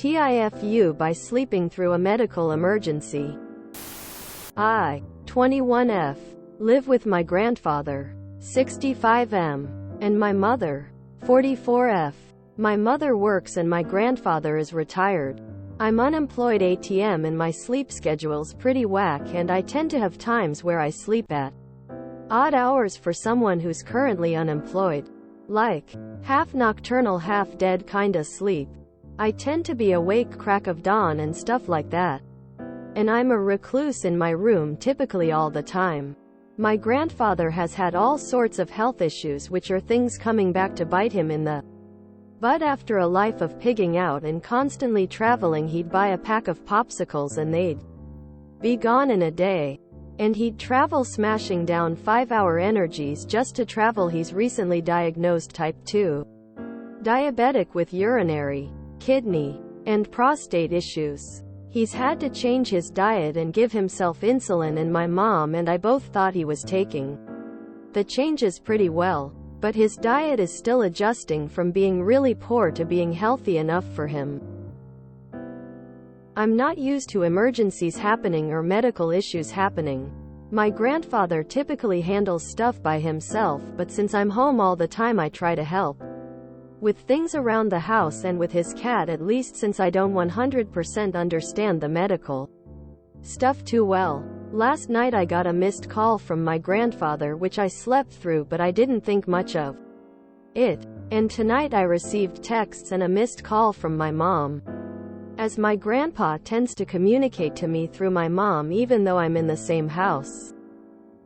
TIFU by sleeping through a medical emergency. I, 21F, live with my grandfather, 65M, and my mother, 44F. My mother works and my grandfather is retired. I'm unemployed ATM and my sleep schedule's pretty whack and I tend to have times where I sleep at odd hours for someone who's currently unemployed. Like, half nocturnal half dead kinda sleep. I tend to be awake crack of dawn and stuff like that. And I'm a recluse in my room typically all the time. My grandfather has had all sorts of health issues which are things coming back to bite him in the butt. After a life of pigging out and constantly traveling, he'd buy a pack of popsicles and they'd be gone in a day. And he'd travel smashing down 5-hour energies just to travel. He's recently diagnosed type 2 diabetic with urinary, kidney, and prostate issues. He's had to change his diet and give himself insulin, and my mom and I both thought he was taking the changes pretty well, but his diet is still adjusting from being really poor to being healthy enough for him. I'm not used to emergencies happening or medical issues happening. My grandfather typically handles stuff by himself, but since I'm home all the time I try to help with things around the house and with his cat, at least since I don't 100% understand the medical stuff too well. Last night I got a missed call from my grandfather which I slept through, but I didn't think much of it. And tonight I received texts and a missed call from my mom. As my grandpa tends to communicate to me through my mom even though I'm in the same house.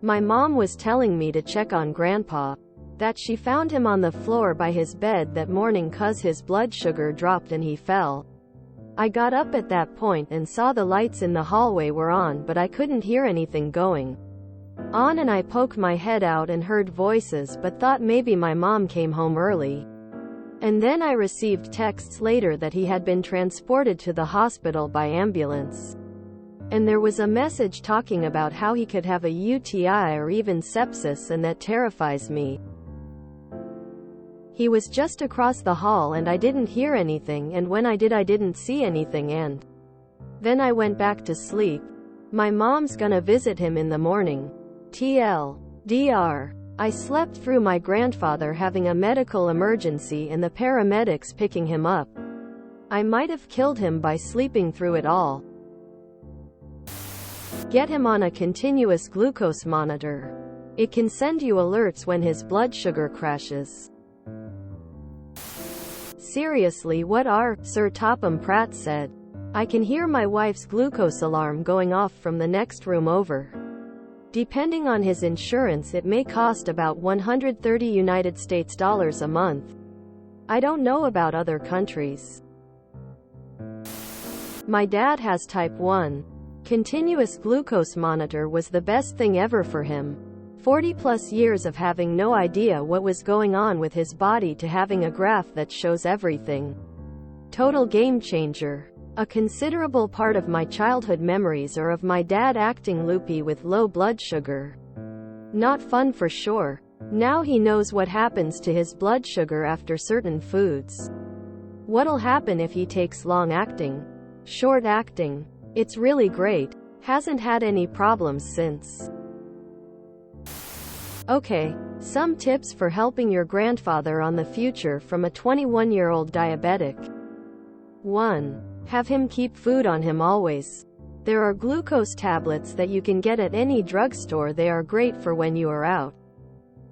My mom was telling me to check on grandpa, that she found him on the floor by his bed that morning 'cause his blood sugar dropped and he fell. I got up at that point and saw the lights in the hallway were on, but I couldn't hear anything going on, and I poked my head out and heard voices but thought maybe my mom came home early. And then I received texts later that he had been transported to the hospital by ambulance. And there was a message talking about how he could have a UTI or even sepsis, and that terrifies me. He was just across the hall and I didn't hear anything, and when I did I didn't see anything, and then I went back to sleep. My mom's gonna visit him in the morning. TLDR. I slept through my grandfather having a medical emergency and the paramedics picking him up. I might have killed him by sleeping through it all. Get him on a continuous glucose monitor. It can send you alerts when his blood sugar crashes. Seriously, what are, Sir Topham Pratt said. I can hear my wife's glucose alarm going off from the next room over. Depending on his insurance it may cost about $130 a month. I don't know about other countries. My dad has type 1. Continuous glucose monitor was the best thing ever for him. 40+ years of having no idea what was going on with his body to having a graph that shows everything. Total game changer. A considerable part of my childhood memories are of my dad acting loopy with low blood sugar. Not fun for sure. Now he knows what happens to his blood sugar after certain foods. What'll happen if he takes long acting, short acting. It's really great. Hasn't had any problems since. Okay, some tips for helping your grandfather on the future from a 21-year-old diabetic. 1. Have him keep food on him always. There are glucose tablets that you can get at any drugstore. They are great for when you are out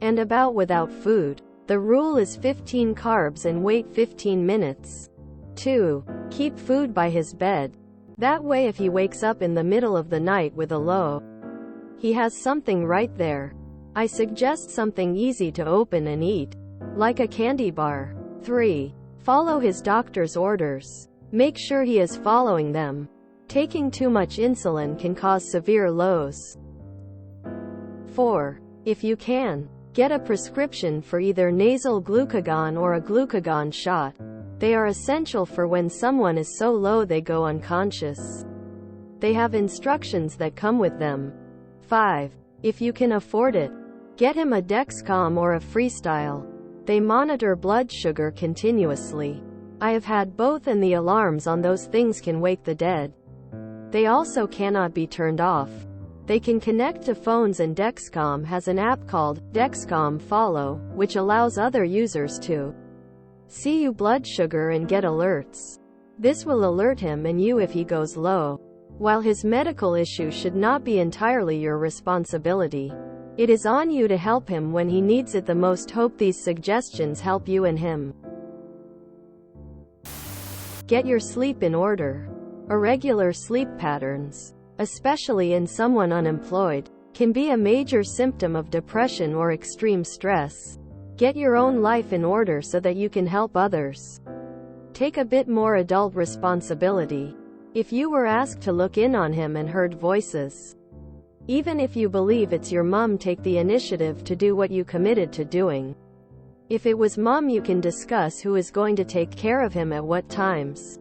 and about without food. The rule is 15 carbs and wait 15 minutes. 2. Keep food by his bed. That way if he wakes up in the middle of the night with a low, he has something right there. I suggest something easy to open and eat, like a candy bar. 3. Follow his doctor's orders. Make sure he is following them. Taking too much insulin can cause severe lows. 4. If you can, get a prescription for either nasal glucagon or a glucagon shot. They are essential for when someone is so low they go unconscious. They have instructions that come with them. 5. If you can afford it, get him a Dexcom or a Freestyle. They monitor blood sugar continuously. I have had both, and the alarms on those things can wake the dead. They also cannot be turned off. They can connect to phones, and Dexcom has an app called Dexcom Follow, which allows other users to see your blood sugar and get alerts. This will alert him and you if he goes low. While his medical issue should not be entirely your responsibility, it is on you to help him when he needs it the most. Hope these suggestions help you and him. Get your sleep in order. Irregular sleep patterns, especially in someone unemployed, can be a major symptom of depression or extreme stress. Get your own life in order so that you can help others. Take a bit more adult responsibility. If you were asked to look in on him and heard voices, even if you believe it's your mom, take the initiative to do what you committed to doing. If it was mom, you can discuss who is going to take care of him at what times.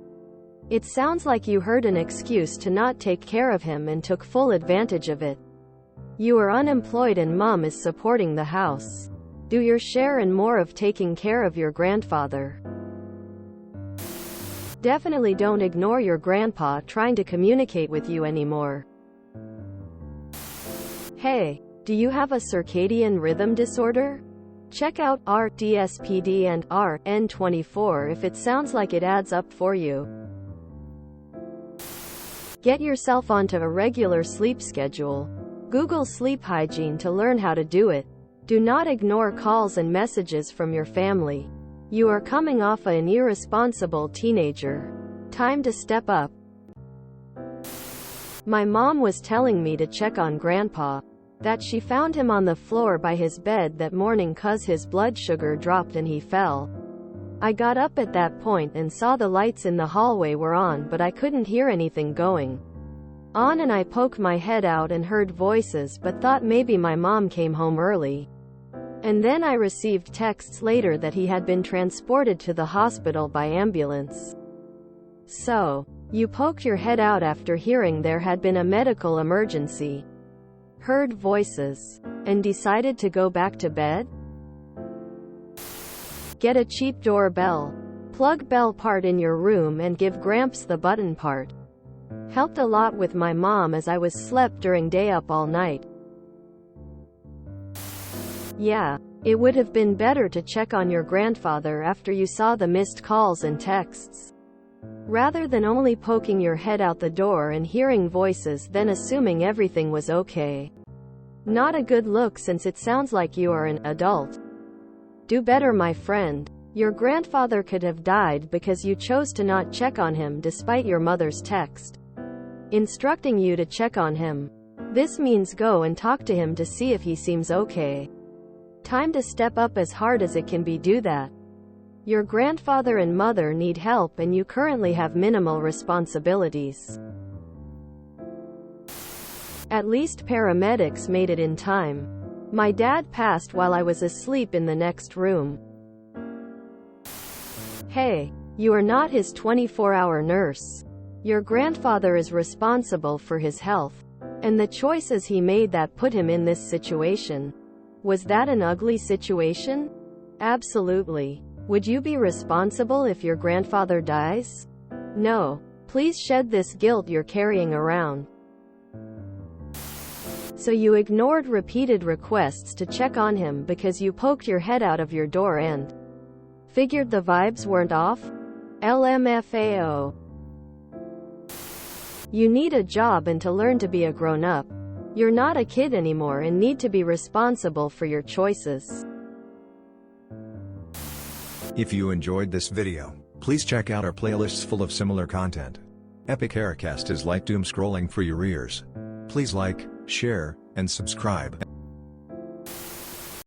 It sounds like you heard an excuse to not take care of him and took full advantage of it. You are unemployed and mom is supporting the house. Do your share and more of taking care of your grandfather. Definitely don't ignore your grandpa trying to communicate with you anymore. Hey, do you have a circadian rhythm disorder? Check out DSPD and N24 if it sounds like it adds up for you. Get yourself onto a regular sleep schedule. Google sleep hygiene to learn how to do it. Do not ignore calls and messages from your family. You are coming off an irresponsible teenager. Time to step up. My mom was telling me to check on Grandpa, that she found him on the floor by his bed that morning 'cause his blood sugar dropped and he fell. I got up at that point and saw the lights in the hallway were on, but I couldn't hear anything going on, and I poked my head out and heard voices but thought maybe my mom came home early. And then I received texts later that he had been transported to the hospital by ambulance. So, you poked your head out after hearing there had been a medical emergency, heard voices, and decided to go back to bed? Get a cheap doorbell. Plug bell part in your room and give Gramps the button part. Helped a lot with my mom as I was slept during day up all night. Yeah, it would have been better to check on your grandfather after you saw the missed calls and texts, rather than only poking your head out the door and hearing voices then assuming everything was okay. Not a good look, since it sounds like you are an adult. Do better, my friend. Your grandfather could have died because you chose to not check on him despite your mother's text instructing you to check on him. This means go and talk to him to see if he seems okay. Time to step up as hard as it can be. Do that. Your grandfather and mother need help and you currently have minimal responsibilities. At least paramedics made it in time. My dad passed while I was asleep in the next room. Hey, you are not his 24-hour nurse. Your grandfather is responsible for his health and the choices he made that put him in this situation. Was that an ugly situation? Absolutely. Would you be responsible if your grandfather dies? No. Please shed this guilt you're carrying around. So you ignored repeated requests to check on him because you poked your head out of your door and figured the vibes weren't off? LMFAO. You need a job and to learn to be a grown-up. You're not a kid anymore and need to be responsible for your choices. If you enjoyed this video, please check out our playlists full of similar content. Epic Aircast is like doom scrolling for your ears. Please like, share, and subscribe.